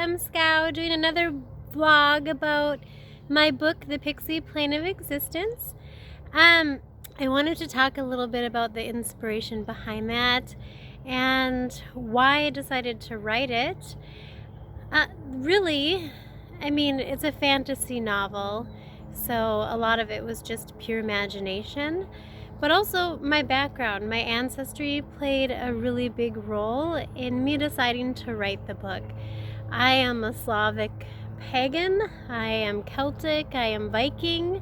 M. Skow doing another vlog about my book, The Pixie Plane of Existence. I wanted to talk a little bit about the inspiration behind that and why I decided to write it. Really, I mean, it's a fantasy novel, so a lot of it was just pure imagination. But also my background, my ancestry played a really big role in me deciding to write the book. I am a Slavic pagan, I am Celtic, I am Viking,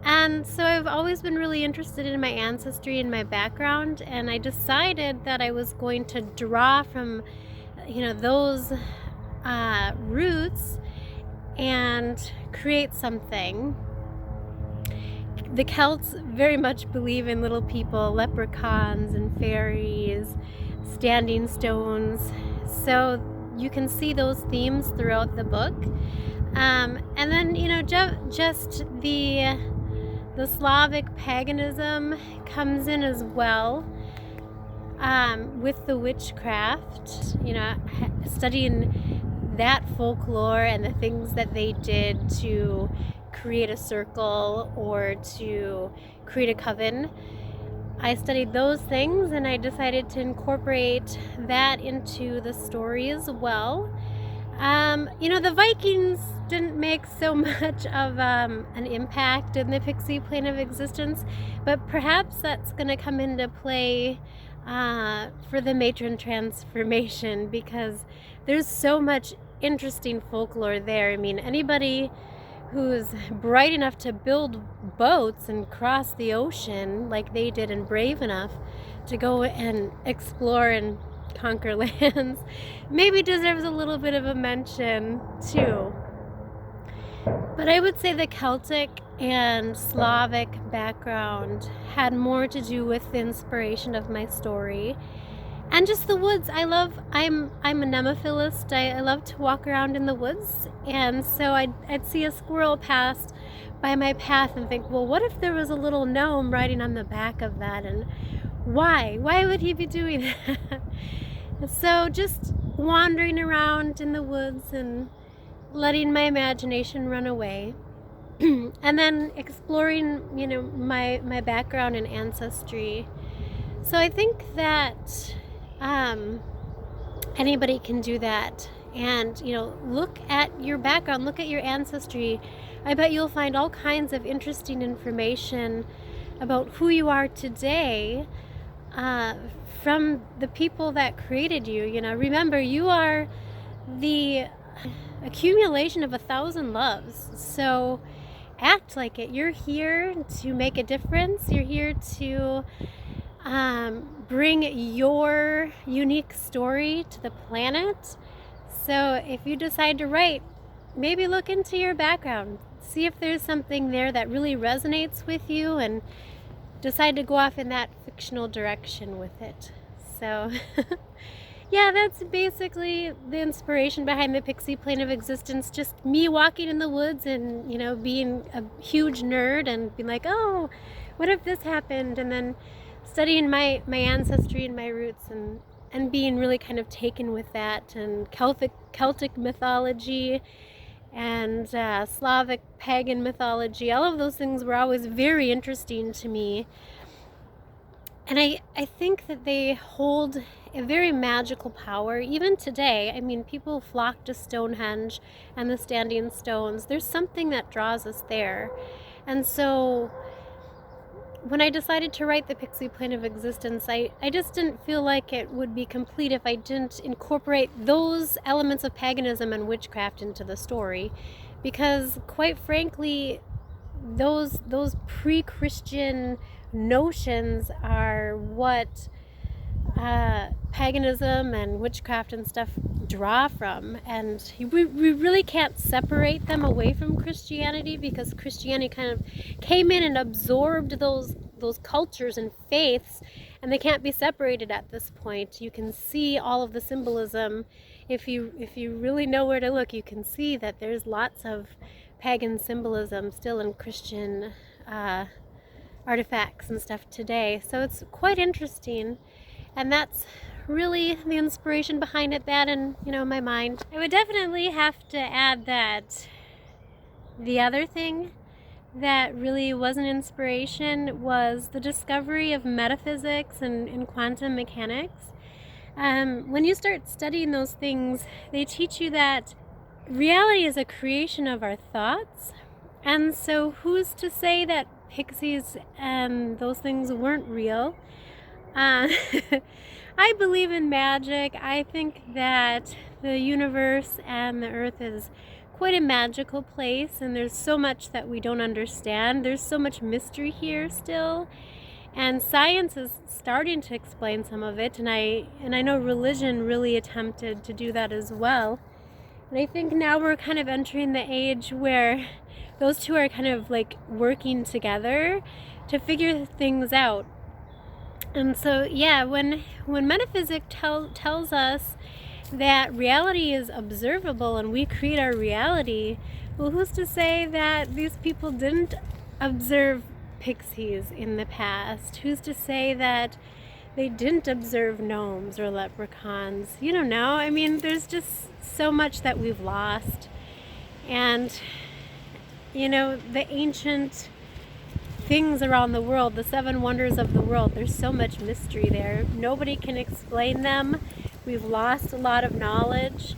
and so I've always been really interested in my ancestry and my background, and I decided that I was going to draw from, those roots and create something. The Celts very much believe in little people, leprechauns and fairies, standing stones. So you can see those themes throughout the book. And then, just the Slavic paganism comes in as well, with the witchcraft, studying that folklore and the things that they did to create a circle or to create a coven. I studied those things and I decided to incorporate that into the story as well. The Vikings didn't make so much of an impact in the Pixie Plane of Existence, but perhaps that's going to come into play for the matron transformation, because there's so much interesting folklore there. I mean, anybody who's bright enough to build boats and cross the ocean like they did, and brave enough to go and explore and conquer lands, maybe deserves a little bit of a mention too. But I would say the Celtic and Slavic background had more to do with the inspiration of my story. And just the woods. I'm a nemophilist. I love to walk around in the woods, and so I'd see a squirrel pass by my path and think, well, what if there was a little gnome riding on the back of that, and why would he be doing that? So just wandering around in the woods and letting my imagination run away, and then exploring, my background and ancestry. So I think that anybody can do that, and look at your background, look at your ancestry. I bet you'll find all kinds of interesting information about who you are today from the people that created you. Remember, you are the accumulation of 1,000 loves, so act like it. You're here to make a difference. You're here to bring your unique story to the planet. So if you decide to write, maybe look into your background, see if there's something there that really resonates with you, and decide to go off in that fictional direction with it. So yeah, that's basically the inspiration behind the Pixie Plane of Existence. Just me walking in the woods and being a huge nerd and being like, oh, what if this happened, and then studying my ancestry and my roots, and being really kind of taken with that, and Celtic mythology and Slavic pagan mythology. All of those things were always very interesting to me, and I think that they hold a very magical power even today. I mean, people flock to Stonehenge and the standing stones. There's something that draws us there. And so when I decided to write the Pixie Plane of Existence, I just didn't feel like it would be complete if I didn't incorporate those elements of paganism and witchcraft into the story, because quite frankly, those pre-Christian notions are what paganism and witchcraft and stuff draw from, and we really can't separate them away from Christianity, because Christianity kind of came in and absorbed those cultures and faiths, and they can't be separated at this point. You can see all of the symbolism. If you really know where to look, you can see that there's lots of pagan symbolism still in Christian artifacts and stuff today. So it's quite interesting, and that's really the inspiration behind it, that and, my mind. I would definitely have to add that the other thing that really was an inspiration was the discovery of metaphysics and quantum mechanics. When you start studying those things, they teach you that reality is a creation of our thoughts. And so who's to say that pixies and those things weren't real? I believe in magic. I think that the universe and the earth is quite a magical place, and there's so much that we don't understand. There's so much mystery here still, and science is starting to explain some of it, and I know religion really attempted to do that as well. And I think now we're kind of entering the age where those two are kind of like working together to figure things out. And so, yeah, when metaphysics tells us that reality is observable and we create our reality, well, who's to say that these people didn't observe pixies in the past? Who's to say that they didn't observe gnomes or leprechauns? You don't know. I mean, there's just so much that we've lost. And, the ancient things around the world, the 7 wonders of the world, there's so much mystery there. Nobody can explain them. We've lost a lot of knowledge.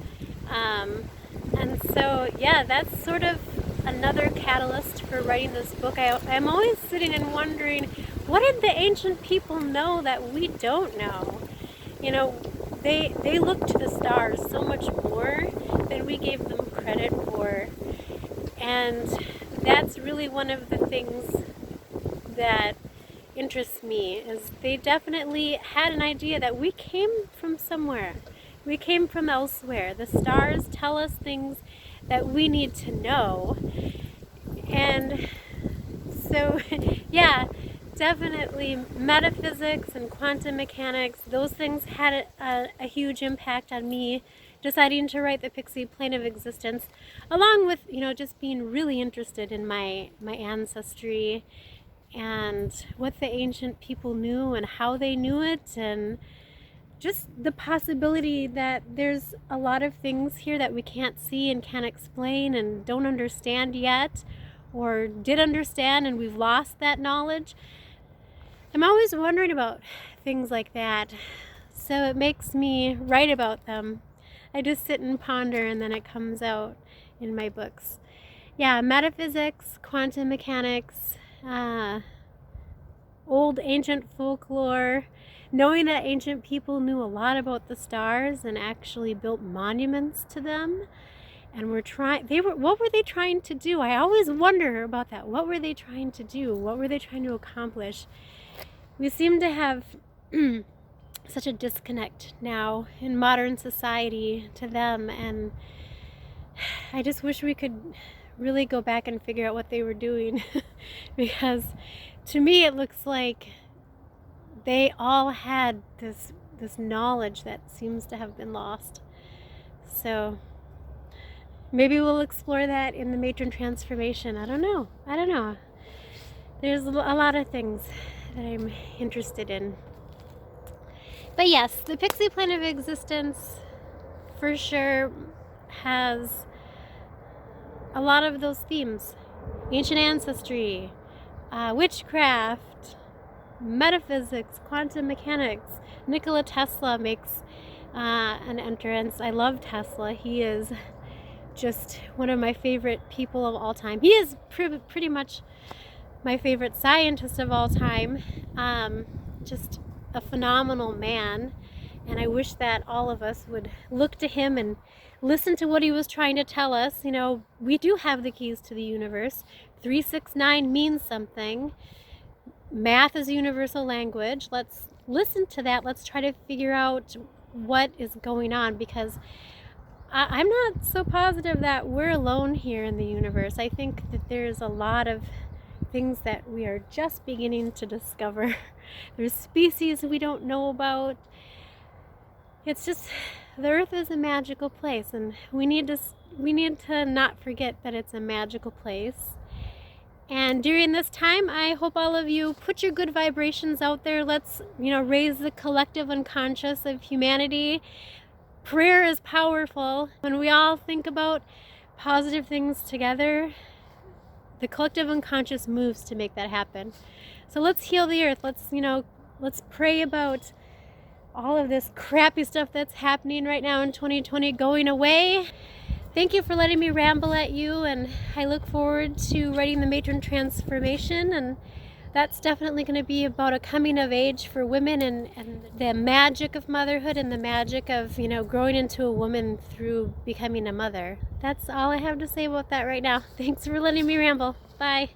And so, yeah, that's sort of another catalyst for writing this book. I'm always sitting and wondering, what did the ancient people know that we don't know? They looked to the stars so much more than we gave them credit for. And that's really one of the things that interests me, is they definitely had an idea that we came from somewhere. We came from elsewhere. The stars tell us things that we need to know. And so, yeah, definitely metaphysics and quantum mechanics, those things had a huge impact on me deciding to write the Pixie Plane of Existence, along with, just being really interested in my ancestry and what the ancient people knew and how they knew it, and just the possibility that there's a lot of things here that we can't see and can't explain and don't understand yet, or did understand and we've lost that knowledge. I'm always wondering about things like that, so it makes me write about them. I just sit and ponder, and then it comes out in my books. Yeah, metaphysics, quantum mechanics, old ancient folklore, knowing that ancient people knew a lot about the stars and actually built monuments to them, and what were they trying to do? I always wonder about that. What were they trying to do? What were they trying to accomplish? We seem to have such a disconnect now in modern society to them, and I just wish we could really go back and figure out what they were doing because to me it looks like they all had this knowledge that seems to have been lost. So maybe we'll explore that in the matron transformation. I don't know. There's a lot of things that I'm interested in. But yes, the Pixie Plane of Existence for sure has a lot of those themes. Ancient ancestry, witchcraft, metaphysics, quantum mechanics. Nikola Tesla makes an entrance. I love Tesla. He is just one of my favorite people of all time. He is pretty much my favorite scientist of all time. Just a phenomenal man, and I wish that all of us would look to him and listen to what he was trying to tell us. We do have the keys to the universe. 369 means something. Math is a universal language. Let's listen to that. Let's try to figure out what is going on, because I'm not so positive that we're alone here in the universe. I think that there's a lot of things that we are just beginning to discover. There's species we don't know about. It's just, the earth is a magical place, and we need to not forget that it's a magical place. And during this time, I hope all of you put your good vibrations out there. Let's, raise the collective unconscious of humanity. Prayer is powerful. When we all think about positive things together, the collective unconscious moves to make that happen. So let's heal the earth. Let's pray about all of this crappy stuff that's happening right now in 2020 going away. Thank you for letting me ramble at you, and I look forward to writing the Matron Transformation, and that's definitely going to be about a coming of age for women and the magic of motherhood and the magic of, growing into a woman through becoming a mother. That's all I have to say about that right now. Thanks for letting me ramble. Bye.